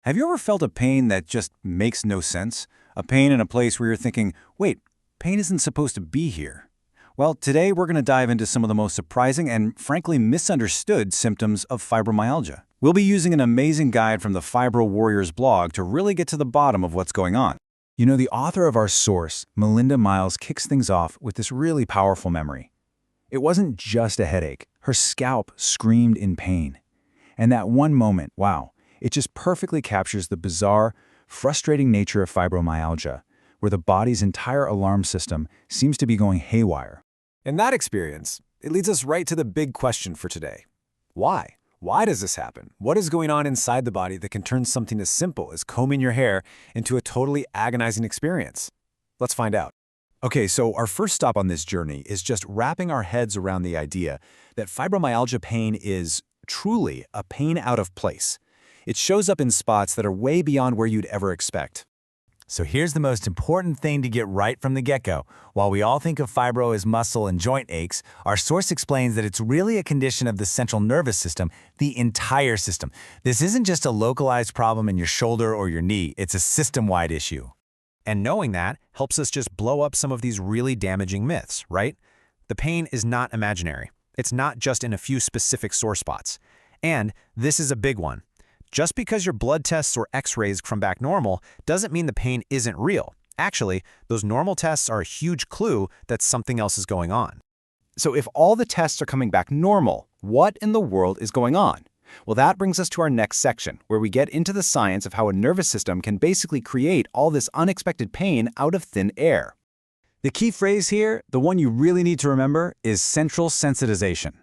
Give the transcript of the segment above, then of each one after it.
Have you ever felt a pain that just makes no sense? A pain in a place where you're thinking, wait, pain isn't supposed to be here. Well, today we're going to dive into some of the most surprising and frankly misunderstood symptoms of fibromyalgia. We'll be using an amazing guide from the Fibro Warriors blog to really get to the bottom of what's going on. You know, the author of our source, Melinda Miles, kicks things off with this really powerful memory. It wasn't just a headache. Her scalp screamed in pain. And that one moment, wow, it just perfectly captures the bizarre, frustrating nature of fibromyalgia, where the body's entire alarm system seems to be going haywire. In that experience, it leads us right to the big question for today. Why? Why does this happen? What is going on inside the body that can turn something as simple as combing your hair into a totally agonizing experience? Let's find out. Okay, so our first stop on this journey is just wrapping our heads around the idea that fibromyalgia pain is truly a pain out of place. It shows up in spots that are way beyond where you'd ever expect. So here's the most important thing to get right from the get-go. While we all think of fibro as muscle and joint aches, our source explains that it's really a condition of the central nervous system, the entire system. This isn't just a localized problem in your shoulder or your knee, it's a system-wide issue. And knowing that helps us just blow up some of these really damaging myths, right? The pain is not imaginary. It's not just in a few specific sore spots. And this is a big one. Just because your blood tests or x-rays come back normal doesn't mean the pain isn't real. Actually, those normal tests are a huge clue that something else is going on. So if all the tests are coming back normal, what in the world is going on? Well, that brings us to our next section, where we get into the science of how a nervous system can basically create all this unexpected pain out of thin air. The key phrase here, the one you really need to remember, is central sensitization.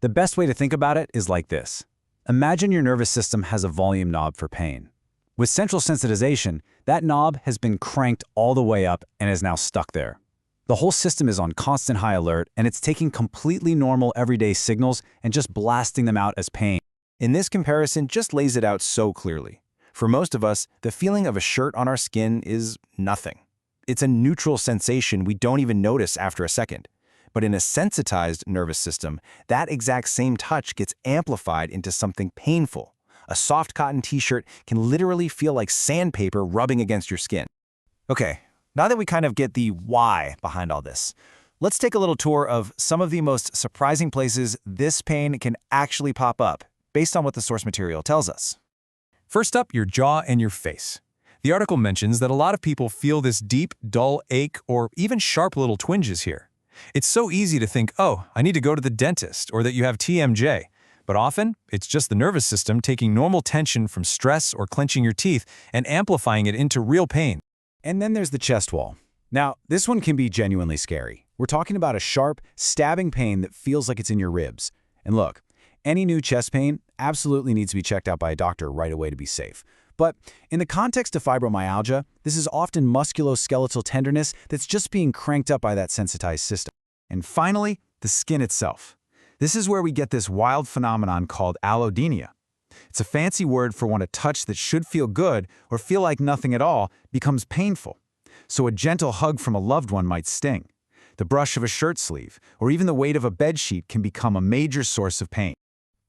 The best way to think about it is like this. Imagine your nervous system has a volume knob for pain. With central sensitization, that knob has been cranked all the way up and is now stuck there. The whole system is on constant high alert, and it's taking completely normal everyday signals and just blasting them out as pain. In this comparison just lays it out so clearly. For most of us, the feeling of a shirt on our skin is nothing. It's a neutral sensation we don't even notice after a second. But in a sensitized nervous system, that exact same touch gets amplified into something painful. A soft cotton t-shirt can literally feel like sandpaper rubbing against your skin. Okay, now that we kind of get the why behind all this, let's take a little tour of some of the most surprising places this pain can actually pop up, based on what the source material tells us. First up, your jaw and your face. The article mentions that a lot of people feel this deep, dull ache or even sharp little twinges here. It's so easy to think, oh, I need to go to the dentist, or that you have TMJ. But often, it's just the nervous system taking normal tension from stress or clenching your teeth and amplifying it into real pain. And then there's the chest wall. Now, this one can be genuinely scary. We're talking about a sharp, stabbing pain that feels like it's in your ribs. And look, any new chest pain absolutely needs to be checked out by a doctor right away to be safe. But in the context of fibromyalgia, this is often musculoskeletal tenderness that's just being cranked up by that sensitized system. And finally, the skin itself. This is where we get this wild phenomenon called allodynia. It's a fancy word for when a touch that should feel good or feel like nothing at all becomes painful. So a gentle hug from a loved one might sting. The brush of a shirt sleeve or even the weight of a bedsheet can become a major source of pain.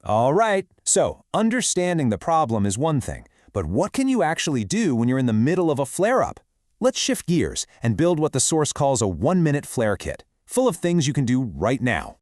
All right, so understanding the problem is one thing. But what can you actually do when you're in the middle of a flare-up? Let's shift gears and build what the source calls a 1-minute flare kit, full of things you can do right now.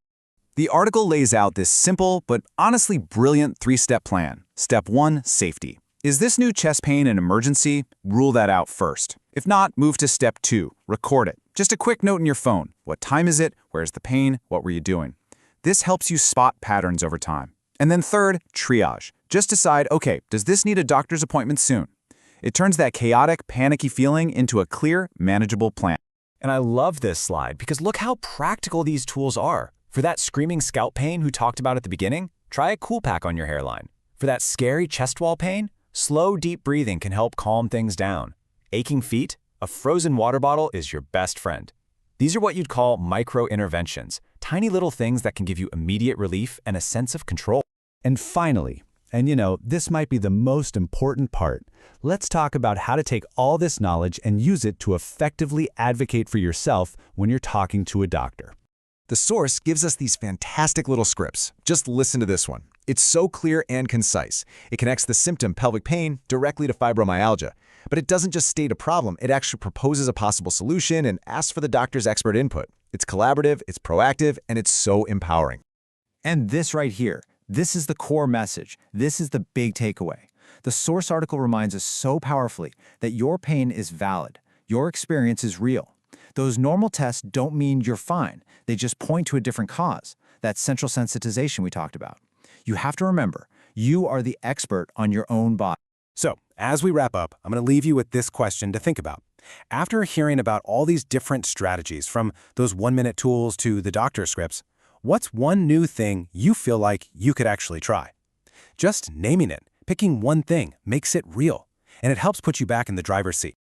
The article lays out this simple but honestly brilliant 3-step plan. Step 1, safety. Is this new chest pain an emergency? Rule that out first. If not, move to step 2, record it. Just a quick note in your phone. What time is it? Where's the pain? What were you doing? This helps you spot patterns over time. And then third, triage. Just decide, okay, does this need a doctor's appointment soon? It turns that chaotic, panicky feeling into a clear, manageable plan. And I love this slide because look how practical these tools are. For that screaming scalp pain who talked about at the beginning, try a cool pack on your hairline. For that scary chest wall pain, slow, deep breathing can help calm things down. Aching feet, a frozen water bottle is your best friend. These are what you'd call micro-interventions, tiny little things that can give you immediate relief and a sense of control. And finally, and you know, this might be the most important part, let's talk about how to take all this knowledge and use it to effectively advocate for yourself when you're talking to a doctor. The source gives us these fantastic little scripts. Just listen to this one. It's so clear and concise. It connects the symptom, pelvic pain, directly to fibromyalgia. But it doesn't just state a problem, it actually proposes a possible solution and asks for the doctor's expert input. It's collaborative, it's proactive, and it's so empowering. And this right here, this is the core message. This is the big takeaway. The source article reminds us so powerfully that your pain is valid. Your experience is real. Those normal tests don't mean you're fine. They just point to a different cause, that central sensitization we talked about. You have to remember, you are the expert on your own body. So, as we wrap up, I'm going to leave you with this question to think about. After hearing about all these different strategies, from those one-minute tools to the doctor's scripts, what's one new thing you feel like you could actually try? Just naming it, picking one thing, makes it real, and it helps put you back in the driver's seat.